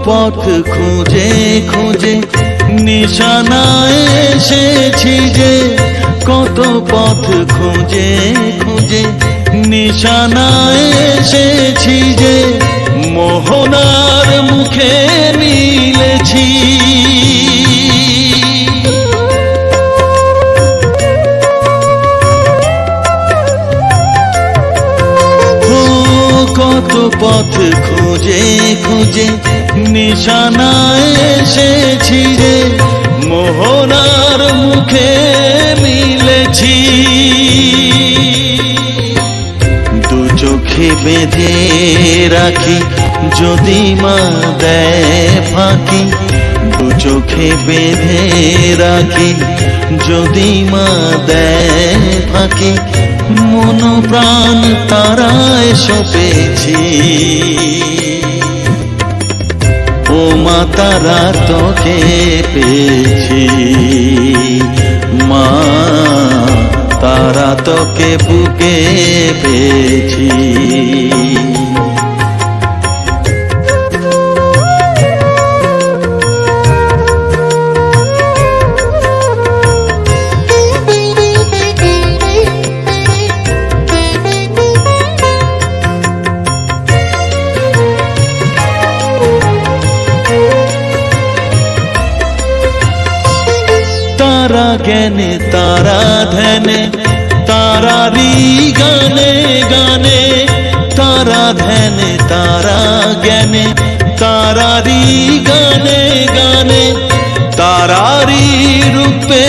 পথ খুঁজে খুঁজে নিশানায় এসেছি যে, কত পথ খুঁজে খুঁজে নিশানায় এসেছি যে, মোহনার মুখে মিলেছি। কত পথ খুঁজে খুঁজে নিশানায় এসেছি রে, মোহনার মুখে মিলেছি। দু চোখে বেঁধে রাখি যদি মা দেয় ফাঁকি, দু চোখে বেঁধে রাখি যদি মা দেয় ফাঁকি, মন প্রাণ তারায় সপেছি। ও মা তারা তোকে পেয়েছি, মা তারা তোকে বুকে পেয়েছি। তারা জ্ঞানে তারা ধ্যানে তারারি গানে গানে, তারা ধ্যানে তারা জ্ঞানে তারারি গানে গানে, তারারি রূপে